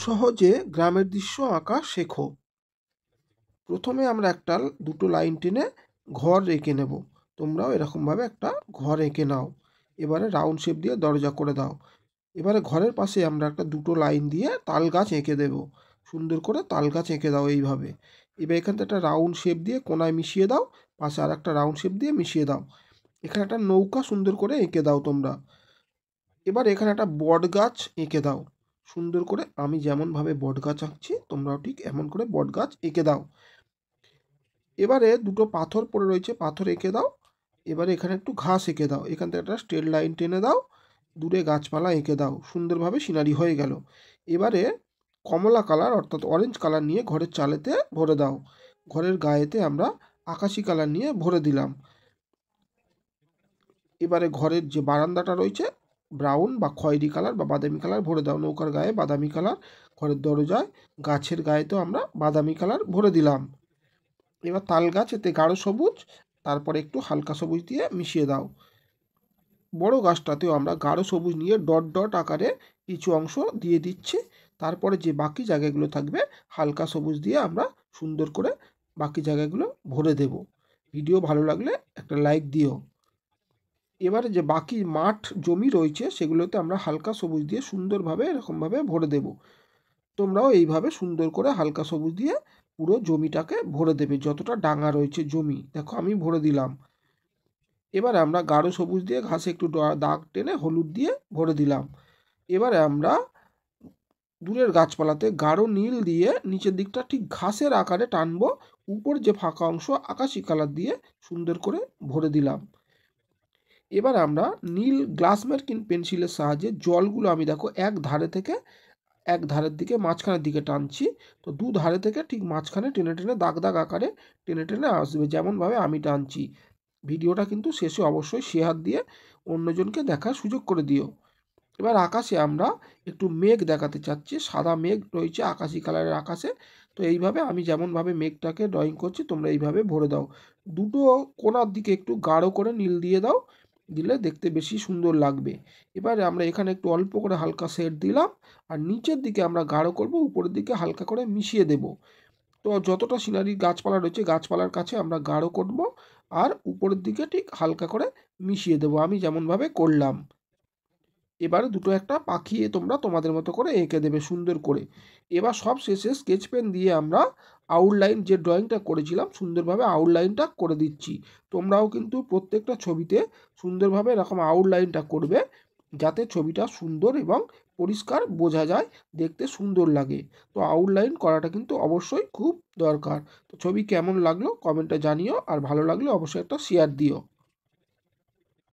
সহজে গ্রামের দৃশ্য আঁকা শেখো। প্রথমে আমরা একটা দুটো লাইন টেনে ঘর এঁকে নেব। তোমরাও এরকমভাবে একটা ঘর এঁকে নাও। এবারে রাউন্ড শেপ দিয়ে দরজা করে দাও। এবারে ঘরের পাশে আমরা একটা দুটো লাইন দিয়ে তাল গাছ এঁকে দেব। সুন্দর করে তাল গাছ এঁকে দাও এইভাবে। এবার এখান থেকে একটা রাউন্ড শেপ দিয়ে কোনায় মিশিয়ে দাও, পাশে আর একটা রাউন্ড শেপ দিয়ে মিশিয়ে দাও। এখানে একটা নৌকা সুন্দর করে এঁকে দাও তোমরা। এবার এখানে একটা বট গাছ এঁকে দাও সুন্দর করে। আমি যেমনভাবে বট গাছ আঁকছি তোমরাও ঠিক এমন করে বট গাছ এঁকে দাও। এবারে দুটো পাথর পড়ে রয়েছে, পাথর এঁকে দাও। এবারে এখানে একটু ঘাস এঁকে দাও, এখান থেকে একটা স্ট্রেট লাইন টেনে দাও, দূরে গাছপালা এঁকে দাও। সুন্দরভাবে সিনারি হয়ে গেল। এবারে কমলা কালার অর্থাৎ অরেঞ্জ কালার নিয়ে ঘরের চালেতে ভরে দাও। ঘরের গায়েতে আমরা আকাশি কালার নিয়ে ভরে দিলাম। এবারে ঘরের যে বারান্দাটা রয়েছে ব্রাউন বা খয়েরি কালার বা বাদামি কালার ভরে দাও। নৌকার গায়ে বাদামি কালার, ঘরের দরজায় গাছের গায়েতেও আমরা বাদামি কালার ভরে দিলাম। এবার তাল গাছ এতে গাঢ় সবুজ, তারপরে একটু হালকা সবুজ দিয়ে মিশিয়ে দাও। বড় গাছটাতেও আমরা গাঢ় সবুজ নিয়ে ডট ডট আকারে কিছু অংশ দিয়ে দিচ্ছি। তারপরে যে বাকি জায়গাগুলো থাকবে হালকা সবুজ দিয়ে আমরা সুন্দর করে বাকি জায়গাগুলো ভরে দেব। ভিডিও ভালো লাগলে একটা লাইক দিও। এবারে যে বাকি মাঠ জমি রয়েছে সেগুলোতে আমরা হালকা সবুজ দিয়ে সুন্দরভাবে এরকমভাবে ভরে দেব। তোমরাও এইভাবে সুন্দর করে হালকা সবুজ দিয়ে পুরো জমিটাকে ভরে দেবে। যতটা ডাঙা রয়েছে জমি দেখো আমি ভরে দিলাম। এবারে আমরা গাঢ় সবুজ দিয়ে ঘাসে একটু দাগ টেনে হলুদ দিয়ে ভরে দিলাম। এবারে আমরা দূরের গাছপালাতে গাঢ় নীল দিয়ে নিচের দিকটা ঠিক ঘাসের আকারে টানবো। উপর যে ফাঁকা অংশ আকাশি কালার দিয়ে সুন্দর করে ভরে দিলাম। এবার আমরা নীল গ্লাস মার্কিং পেন্সিলের সাহায্যে জলগুলো আমি দেখো এক ধারে থেকে এক ধারের দিকে মাঝখানের দিকে টানছি। তো দু ধারে থেকে ঠিক মাঝখানে টেনে টেনে দাগ দাগ আকারে টেনে টেনে আসবে, যেমনভাবে আমি টানছি। ভিডিওটা কিন্তু শেষে অবশ্যই শেয়ার দিয়ে অন্যজনকে দেখার সুযোগ করে দিও। এবার আকাশে আমরা একটু মেঘ দেখাতে চাচ্ছি। সাদা মেঘ রয়েছে আকাশি কালারের আকাশে। তো এইভাবে আমি যেমনভাবে মেঘটাকে ড্রয়িং করছি তোমরা এইভাবে ভরে দাও। দুটো কোণার দিকে একটু গাঢ় করে নীল দিয়ে দাও, দিলে দেখতে বেশি সুন্দর লাগবে। এবারে আমরা এখানে একটু অল্প করে হালকা শেড দিলাম, আর নিচের দিকে আমরা গাঢ় করব, উপরের দিকে হালকা করে মিশিয়ে দেব। তো যতটা সিনারি গাছপালা রয়েছে গাছপালার কাছে আমরা গাঢ় করব, আর উপরের দিকে ঠিক হালকা করে মিশিয়ে দেব আমি যেমনভাবে করলাম। এবারে দুটো একটা পাখি তোমরা তোমাদের মতো করে এঁকে দেবে সুন্দর করে। এবার সব শেষে স্কেচ পেন দিয়ে আমরা আউটলাইন যে ড্রয়িংটা করেছিলাম সুন্দরভাবে আউটলাইনটা করে দিচ্ছি। তোমরাও কিন্তু প্রত্যেকটা ছবিতে সুন্দরভাবে এরকম আউটলাইনটা করবে, যাতে ছবিটা সুন্দর এবং পরিষ্কার বোঝা যায়, দেখতে সুন্দর লাগে। তো আউটলাইন করাটা কিন্তু অবশ্যই খুব দরকার। তো ছবি কেমন লাগলো কমেন্টে জানিও, আর ভালো লাগলে অবশ্যই একটা শেয়ার দিও।